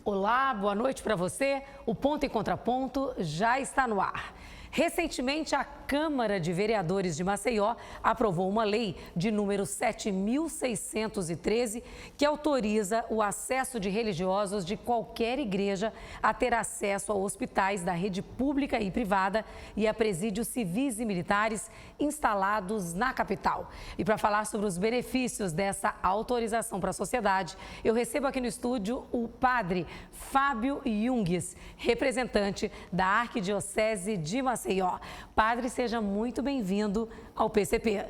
Olá, boa noite para você. O Ponto e Contraponto já está no ar. Recentemente, a Câmara de Vereadores de Maceió aprovou uma lei de número 7.613 que autoriza o acesso de religiosos de qualquer igreja a ter acesso a hospitais da rede pública e privada e a presídios civis e militares instalados na capital. E para falar sobre os benefícios dessa autorização para a sociedade, eu recebo aqui no estúdio o padre Fábio Jungues, representante da Arquidiocese de Maceió. Padre, seja muito bem-vindo ao PCP.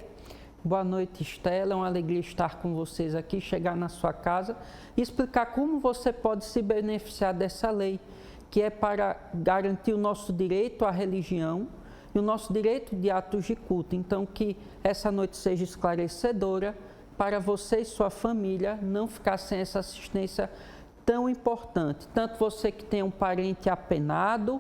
Boa noite, Estela. É uma alegria estar com vocês aqui, chegar na sua casa e explicar como você pode se beneficiar dessa lei, que é para garantir o nosso direito à religião e o nosso direito de atos de culto. Então, que essa noite seja esclarecedora para você e sua família não ficar sem essa assistência tão importante. Tanto você que tem um parente apenado,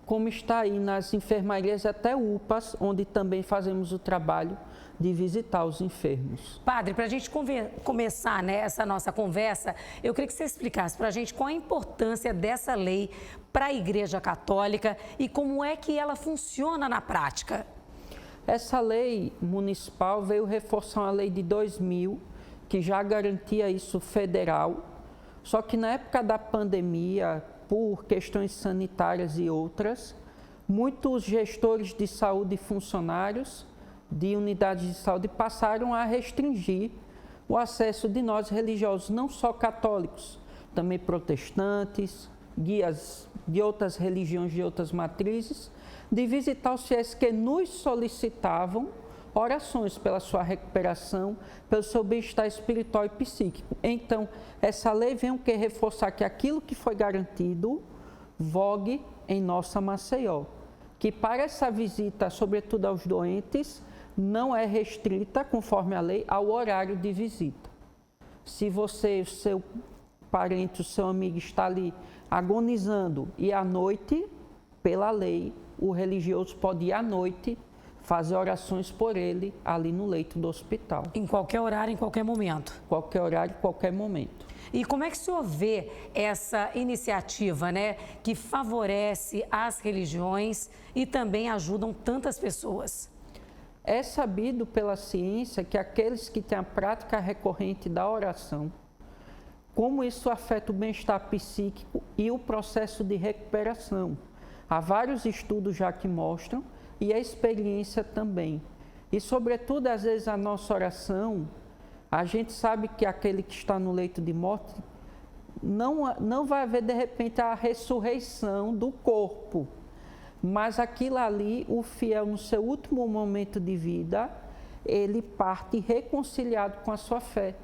como está aí nas enfermarias, até UPAs, onde também fazemos o trabalho de visitar os enfermos. Padre, para a gente começar essa nossa conversa, eu queria que você explicasse para a gente qual a importância dessa lei para a Igreja Católica e como é que ela funciona na prática. Essa lei municipal veio reforçar uma lei de 2000, que já garantia isso federal, só que na época da pandemia, por questões sanitárias e outras, muitos gestores de saúde e funcionários de unidades de saúde passaram a restringir o acesso de nós religiosos, não só católicos, também protestantes, guias de outras religiões, de outras matrizes, de visitar os fiéis que nos solicitavam orações pela sua recuperação, pelo seu bem-estar espiritual e psíquico. Então, essa lei vem reforçar que aquilo que foi garantido vogue em nossa Maceió. Que para essa visita, sobretudo aos doentes, não é restrita, conforme a lei, ao horário de visita. Se você, o seu parente, o seu amigo está ali agonizando e à noite, pela lei, o religioso pode ir à noite fazer orações por ele ali no leito do hospital. Em qualquer horário, em qualquer momento? Qualquer horário, qualquer momento. E como é que o senhor vê essa iniciativa, que favorece as religiões e também ajudam tantas pessoas? É sabido pela ciência que aqueles que têm a prática recorrente da oração, como isso afeta o bem-estar psíquico e o processo de recuperação. Há vários estudos já que mostram e a experiência também. E, sobretudo, às vezes, a nossa oração, a gente sabe que aquele que está no leito de morte, não vai haver, de repente, a ressurreição do corpo. Mas aquilo ali, o fiel, no seu último momento de vida, ele parte reconciliado com a sua fé.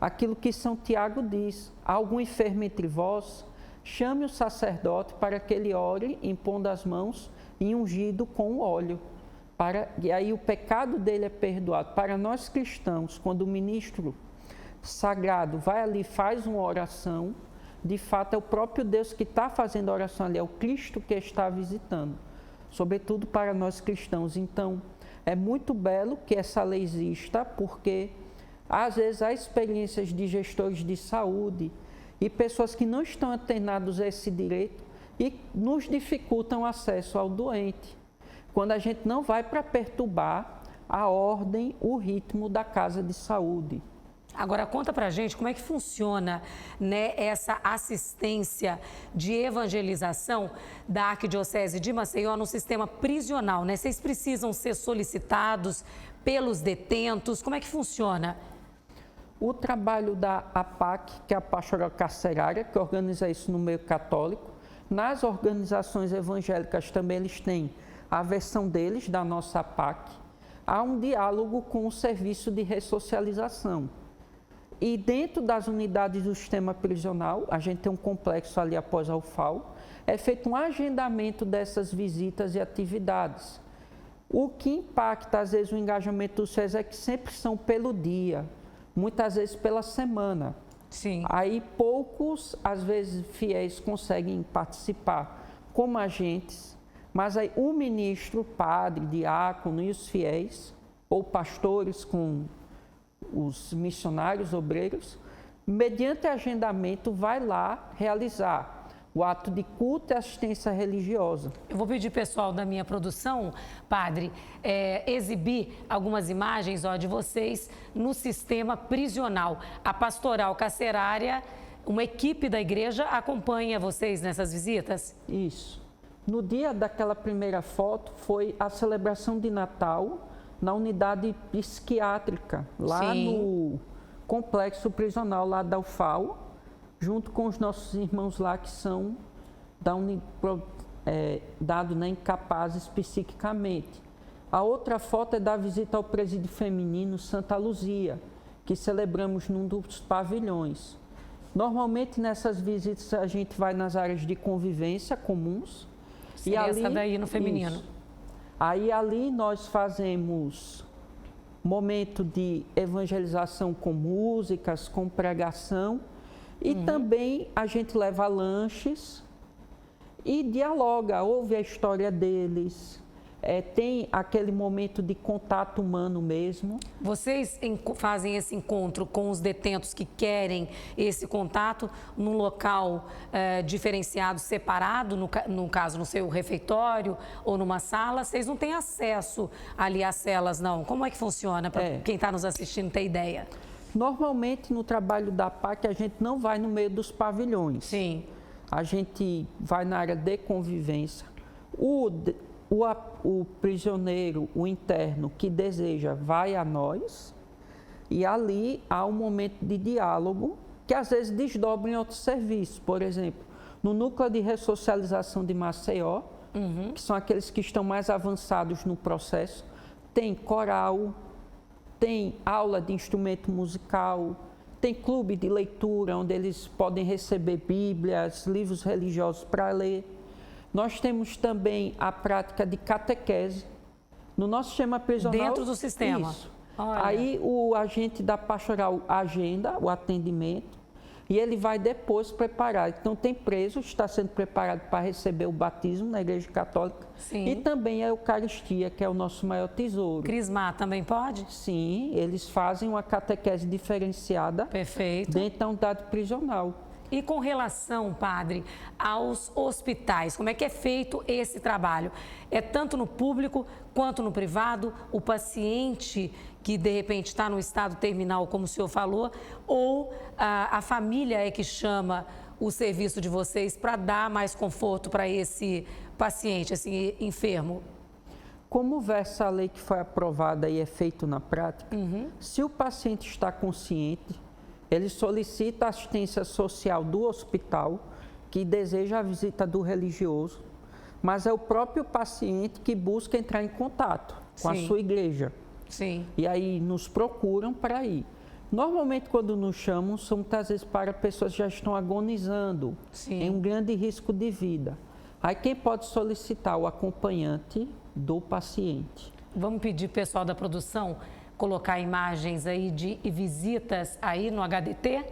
Aquilo que São Tiago diz: há algum enfermo entre vós, chame o sacerdote para que ele ore, impondo as mãos e ungido com o óleo. E aí o pecado dele é perdoado. Para nós cristãos, quando o ministro sagrado vai ali, faz uma oração, de fato é o próprio Deus que está fazendo a oração ali, é o Cristo que está visitando, sobretudo para nós cristãos. Então, é muito belo que essa lei exista, porque às vezes há experiências de gestores de saúde e pessoas que não estão antenados a esse direito e nos dificultam o acesso ao doente, quando a gente não vai para perturbar a ordem, o ritmo da casa de saúde. Agora, conta pra gente como é que funciona essa assistência de evangelização da Arquidiocese de Maceió no sistema prisional, Vocês precisam ser solicitados pelos detentos, como é que funciona? O trabalho da APAC, que é a Pastoral Carcerária, que organiza isso no meio católico, nas organizações evangélicas também eles têm a versão deles, da nossa APAC, há um diálogo com o serviço de ressocialização. E dentro das unidades do sistema prisional, a gente tem um complexo ali após a UFAL, é feito um agendamento dessas visitas e atividades. O que impacta, às vezes, o engajamento dos fiéis é que sempre são pelo dia, muitas vezes pela semana. Sim. Aí poucos, às vezes, fiéis conseguem participar como agentes, mas aí o ministro, padre, diácono e os fiéis, ou pastores com os missionários, obreiros, mediante agendamento, vai lá realizar o ato de culto e assistência religiosa. Eu vou pedir pessoal da minha produção, padre, exibir algumas imagens de vocês no sistema prisional. A pastoral carcerária, uma equipe da igreja acompanha vocês nessas visitas? Isso. No dia daquela primeira foto foi a celebração de Natal na unidade psiquiátrica, lá no complexo prisional lá da UFAO, junto com os nossos irmãos lá que são dados incapazes psiquicamente. A outra foto é da visita ao presídio feminino Santa Luzia, que celebramos num dos pavilhões. Normalmente nessas visitas a gente vai nas áreas de convivência comuns. E ali, essa daí no feminino. Isso. Aí ali nós fazemos momento de evangelização com músicas, com pregação. E também a gente leva lanches e dialoga, ouve a história deles, tem aquele momento de contato humano mesmo. Vocês fazem esse encontro com os detentos que querem esse contato num local diferenciado, separado, no caso, no seu refeitório ou numa sala? Vocês não têm acesso ali às celas, não? Como é que funciona, para quem está nos assistindo ter ideia? Normalmente, no trabalho da PAC, a gente não vai no meio dos pavilhões. Sim. A gente vai na área de convivência. O prisioneiro, o interno que deseja, vai a nós. E ali há um momento de diálogo que às vezes desdobra em outros serviços. Por exemplo, no núcleo de ressocialização de Maceió, que são aqueles que estão mais avançados no processo, tem coral, tem aula de instrumento musical, tem clube de leitura, onde eles podem receber bíblias, livros religiosos para ler. Nós temos também a prática de catequese. No nosso sistema prisional... Dentro do sistema? Isso. Aí o agente da pastoral agenda o atendimento e ele vai depois preparar. Então tem preso, está sendo preparado para receber o batismo na Igreja Católica. Sim. E também a Eucaristia, que é o nosso maior tesouro. Crismar também pode? Sim, eles fazem uma catequese diferenciada. Perfeito. Dentro da unidade prisional. E com relação, padre, aos hospitais, como é que é feito esse trabalho? É tanto no público quanto no privado? O paciente que de repente está no estado terminal, como o senhor falou, ou a família é que chama o serviço de vocês para dar mais conforto para esse paciente, esse enfermo? Como versa a lei que foi aprovada e é feito na prática, se o paciente está consciente, ele solicita a assistência social do hospital, que deseja a visita do religioso, mas é o próprio paciente que busca entrar em contato com a sua igreja. Sim. E aí nos procuram para ir. Normalmente, quando nos chamam, são muitas vezes para pessoas que já estão agonizando, em um grande risco de vida. Aí quem pode solicitar? O acompanhante do paciente. Vamos pedir pessoal da produção colocar imagens aí de visitas aí no HDT?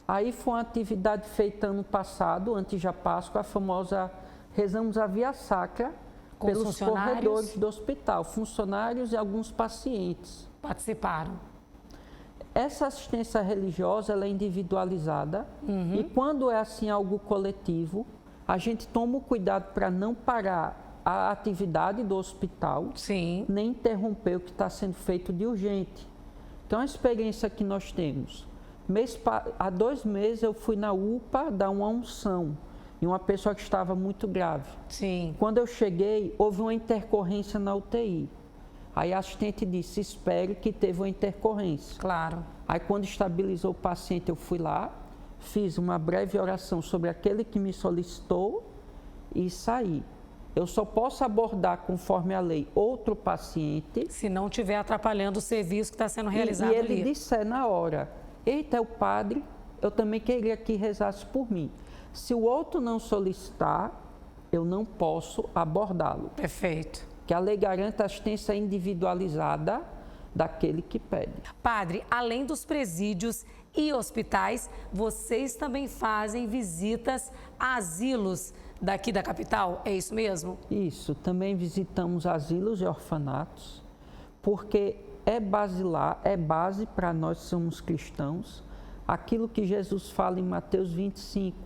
Aí foi uma atividade feita ano passado, antes da Páscoa, a famosa Rezamos a Via Sacra pelos corredores do hospital, funcionários e alguns pacientes. Participaram. Essa assistência religiosa ela é individualizada e quando é assim algo coletivo, a gente toma o cuidado para não parar a atividade do hospital, nem interromper o que está sendo feito de urgente. Então, a experiência que nós temos. Há 2 meses eu fui na UPA dar uma unção em uma pessoa que estava muito grave. Quando eu cheguei, houve uma intercorrência na UTI. Aí a assistente disse, espere que teve uma intercorrência. Claro. Aí quando estabilizou o paciente, eu fui lá, fiz uma breve oração sobre aquele que me solicitou e saí. Eu só posso abordar, conforme a lei, outro paciente... Se não estiver atrapalhando o serviço que está sendo realizado ali. E ele disser na hora, eita, é o padre, eu também queria que rezasse por mim. Se o outro não solicitar, eu não posso abordá-lo. Perfeito. Que a lei garante a assistência individualizada daquele que pede. Padre, além dos presídios e hospitais, vocês também fazem visitas a asilos daqui da capital, é isso mesmo? Isso, também visitamos asilos e orfanatos, porque é base lá, é base para nós que somos cristãos, aquilo que Jesus fala em Mateus 25,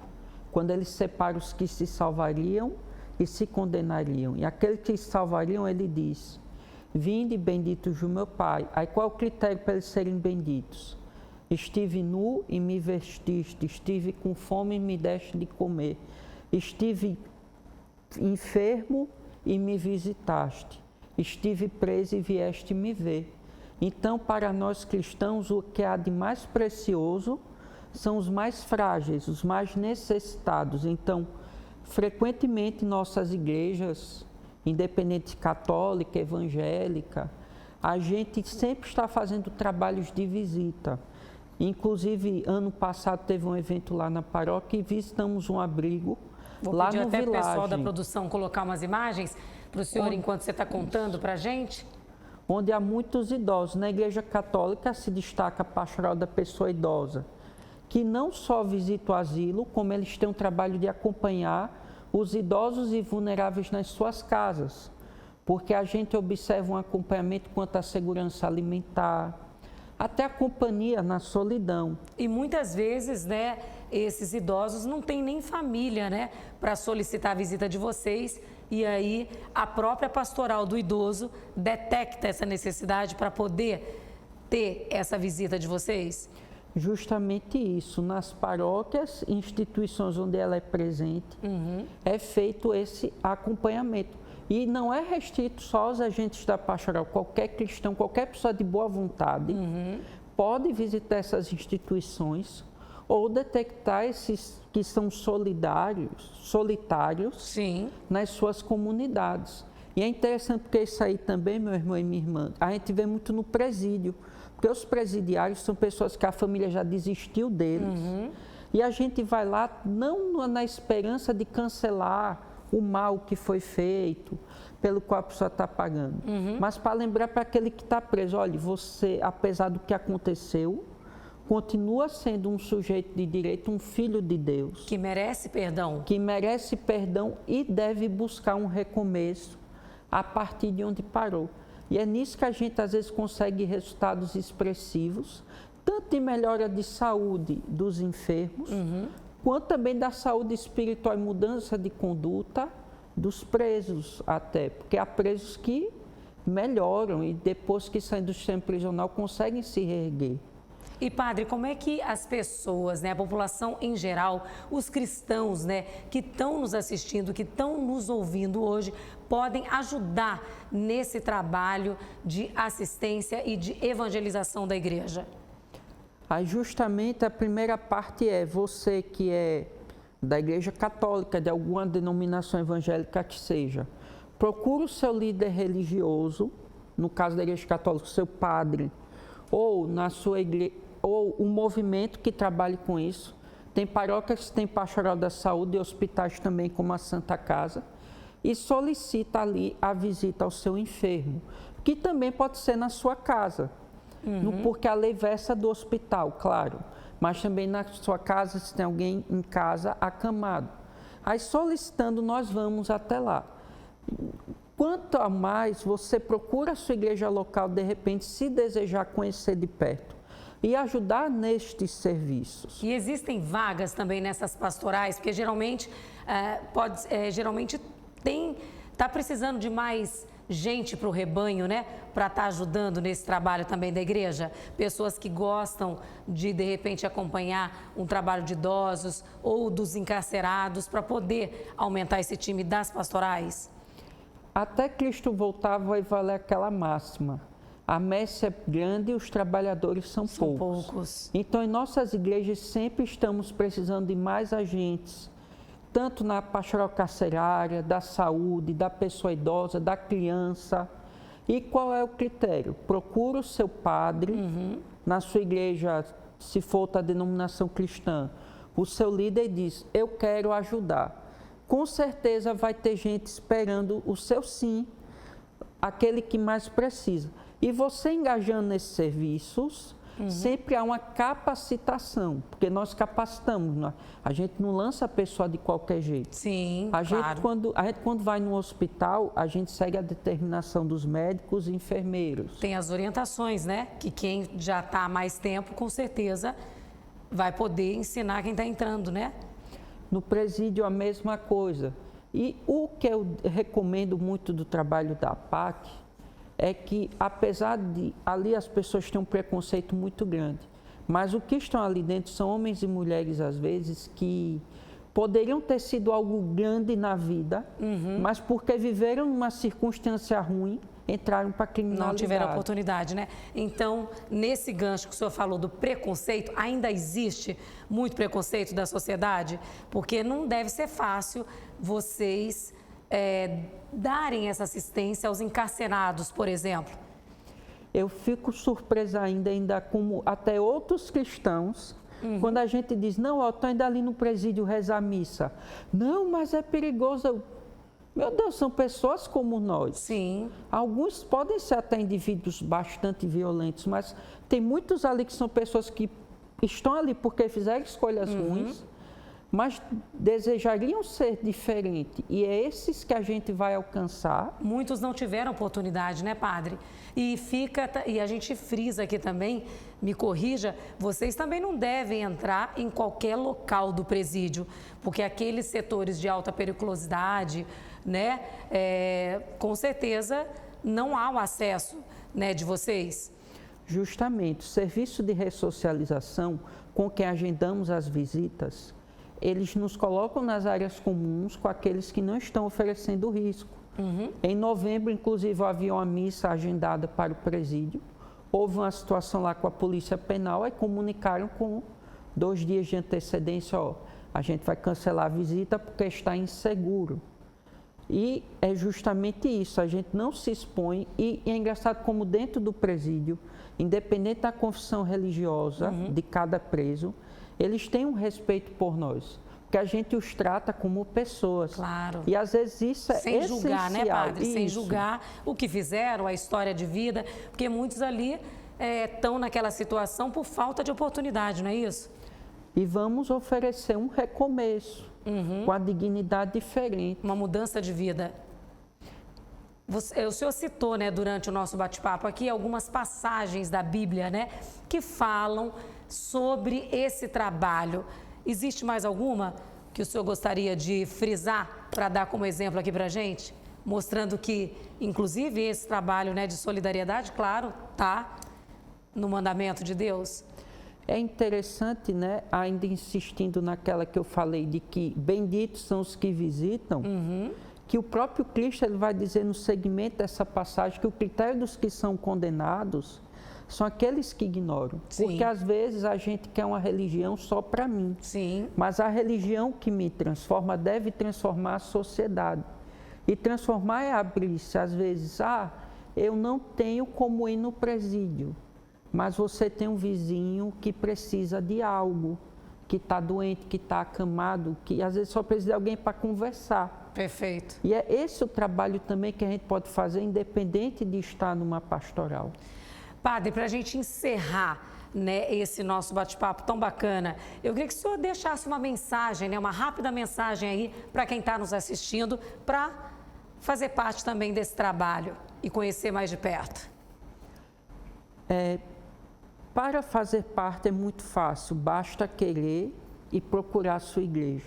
quando ele separa os que se salvariam e se condenariam. E aqueles que se salvariam, ele diz: vinde benditos do meu Pai. Aí qual é o critério para eles serem benditos? Estive nu e me vestiste, estive com fome e me deste de comer, estive enfermo e me visitaste, estive preso e vieste me ver. Então, para nós cristãos, o que há de mais precioso são os mais frágeis, os mais necessitados. Então, frequentemente nossas igrejas, independente católica, evangélica, a gente sempre está fazendo trabalhos de visita. Inclusive, ano passado teve um evento lá na paróquia e visitamos um abrigo lá no Vilagem. Vou pedir até o pessoal da produção colocar umas imagens para o senhor, enquanto você está contando para a gente. Onde há muitos idosos. Na Igreja Católica se destaca a pastoral da pessoa idosa, que não só visita o asilo, como eles têm um trabalho de acompanhar os idosos e vulneráveis nas suas casas, porque a gente observa um acompanhamento quanto à segurança alimentar, até a companhia na solidão. E muitas vezes, né, esses idosos não têm nem família, né, para solicitar a visita de vocês, e aí a própria pastoral do idoso detecta essa necessidade para poder ter essa visita de vocês? Justamente isso, nas paróquias, instituições onde ela é presente, é feito esse acompanhamento. E não é restrito só aos agentes da pastoral, qualquer cristão, qualquer pessoa de boa vontade pode visitar essas instituições ou detectar esses que são solitários Sim. nas suas comunidades. E é interessante porque isso aí também, meu irmão e minha irmã, a gente vê muito no presídio. Porque os presidiários são pessoas que a família já desistiu deles. E a gente vai lá não na esperança de cancelar o mal que foi feito, pelo qual a pessoa está pagando, mas para lembrar para aquele que está preso: olha, você, apesar do que aconteceu, continua sendo um sujeito de direito, um filho de Deus. Que merece perdão. Que merece perdão e deve buscar um recomeço a partir de onde parou. E é nisso que a gente às vezes consegue resultados expressivos, tanto de melhora de saúde dos enfermos, quanto também da saúde espiritual e mudança de conduta dos presos até. Porque há presos que melhoram e depois que saem do sistema prisional conseguem se reerguer. E padre, como é que as pessoas, né, a população em geral, os cristãos, né, que estão nos assistindo, que estão nos ouvindo hoje, podem ajudar nesse trabalho de assistência e de evangelização da igreja? Aí justamente a primeira parte é você que é da Igreja Católica, de alguma denominação evangélica que seja, procura o seu líder religioso, no caso da Igreja Católica, o seu padre, ou na sua igreja, ou um movimento que trabalhe com isso. Tem paróquias que tem pastoral da saúde e hospitais também, como a Santa Casa, e solicita ali a visita ao seu enfermo, que também pode ser na sua casa, porque a lei versa do hospital, claro, mas também na sua casa, se tem alguém em casa acamado. Aí solicitando, nós vamos até lá. Quanto a mais, você procura a sua igreja local, de repente, se desejar conhecer de perto e ajudar nestes serviços. E existem vagas também nessas pastorais, porque geralmente está precisando de mais gente para o rebanho, né? Para estar ajudando nesse trabalho também da igreja. Pessoas que gostam de repente, acompanhar um trabalho de idosos ou dos encarcerados para poder aumentar esse time das pastorais. Até Cristo voltar, vai valer aquela máxima: a messe é grande e os trabalhadores são poucos. Então, em nossas igrejas sempre estamos precisando de mais agentes, tanto na pastoral carcerária, da saúde, da pessoa idosa, da criança. E qual é o critério? Procura o seu padre, na sua igreja, se for da denominação cristã, o seu líder diz: eu quero ajudar. Com certeza vai ter gente esperando o seu sim, aquele que mais precisa. E você engajando nesses serviços, sempre há uma capacitação, porque nós capacitamos, a gente não lança a pessoa de qualquer jeito. Sim, a gente, claro. quando vai no hospital, a gente segue a determinação dos médicos e enfermeiros. Tem as orientações, né? Que quem já está há mais tempo, com certeza, vai poder ensinar quem está entrando, né? No presídio a mesma coisa. E o que eu recomendo muito do trabalho da PAC é que, apesar de ali as pessoas têm um preconceito muito grande, mas o que estão ali dentro são homens e mulheres, às vezes, que poderiam ter sido algo grande na vida, mas porque viveram uma circunstância ruim, entraram para a criminalidade. Não tiveram oportunidade, né? Então, nesse gancho que o senhor falou do preconceito, ainda existe muito preconceito da sociedade? Porque não deve ser fácil vocês darem essa assistência aos encarcerados, por exemplo. Eu fico surpresa ainda como até outros cristãos, quando a gente diz, não, eu estou indo ali no presídio rezar missa. Não, mas é perigoso. Meu Deus, são pessoas como nós. Sim. Alguns podem ser até indivíduos bastante violentos, mas tem muitos ali que são pessoas que estão ali porque fizeram escolhas ruins, mas desejariam ser diferente. E é esses que a gente vai alcançar. Muitos não tiveram oportunidade, né, padre? E a gente frisa aqui também, me corrija, vocês também não devem entrar em qualquer local do presídio, porque aqueles setores de alta periculosidade, né, com certeza não há o acesso, né, de vocês. Justamente, o serviço de ressocialização com que agendamos as visitas, eles nos colocam nas áreas comuns com aqueles que não estão oferecendo risco. Em novembro, inclusive, havia uma missa agendada para o presídio. Houve uma situação lá com a Polícia Penal e comunicaram com 2 dias de antecedência, ó, a gente vai cancelar a visita porque está inseguro. E é justamente isso, a gente não se expõe e é engraçado como dentro do presídio, independente da confissão religiosa de cada preso, eles têm um respeito por nós. Porque a gente os trata como pessoas. Claro. E às vezes isso é sem essencial. julgar, né, padre? Isso. Sem julgar o que fizeram, a história de vida, porque muitos ali estão naquela situação por falta de oportunidade, não é isso? E vamos oferecer um recomeço, com a dignidade diferente. Uma mudança de vida. O senhor citou, né, durante o nosso bate-papo aqui, algumas passagens da Bíblia, né, que falam sobre esse trabalho. Existe mais alguma que o senhor gostaria de frisar para dar como exemplo aqui para a gente? Mostrando que, inclusive, esse trabalho, né, de solidariedade, claro, está no mandamento de Deus. É interessante, né, ainda insistindo naquela que eu falei de que benditos são os que visitam, que o próprio Cristo ele vai dizer no segmento dessa passagem que o critério dos que são condenados são aqueles que ignoram. Sim. Porque às vezes a gente quer uma religião só para mim. Sim. Mas a religião que me transforma deve transformar a sociedade. E transformar é abrir-se. Às vezes, eu não tenho como ir no presídio, mas você tem um vizinho que precisa de algo, que está doente, que está acamado, que às vezes só precisa de alguém para conversar. Perfeito. E é esse o trabalho também que a gente pode fazer, independente de estar numa pastoral. Padre, para a gente encerrar, né, esse nosso bate-papo tão bacana, eu queria que o senhor deixasse uma mensagem, né, uma rápida mensagem aí para quem está nos assistindo, para fazer parte também desse trabalho e conhecer mais de perto. Para fazer parte é muito fácil, basta querer e procurar a sua igreja.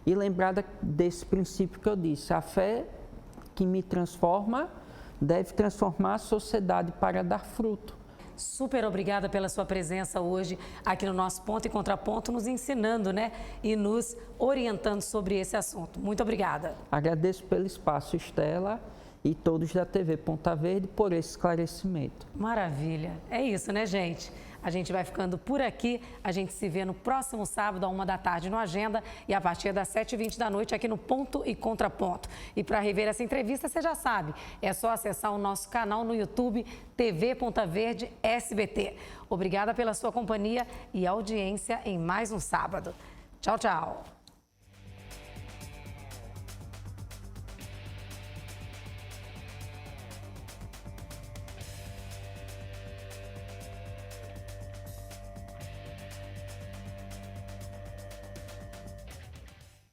E lembrar desse princípio que eu disse, a fé que me transforma deve transformar a sociedade para dar fruto. Super obrigada pela sua presença hoje aqui no nosso Ponto e Contraponto, nos ensinando, né, e nos orientando sobre esse assunto. Muito obrigada. Agradeço pelo espaço, Estela, e todos da TV Ponta Verde por esse esclarecimento. Maravilha. É isso, né, gente? A gente vai ficando por aqui. A gente se vê no próximo sábado, à 1h no Agenda e a partir das 7h20 da noite aqui no Ponto e Contraponto. E para rever essa entrevista, você já sabe, é só acessar o nosso canal no YouTube, TV Ponta Verde SBT. Obrigada pela sua companhia e audiência em mais um sábado. Tchau, tchau.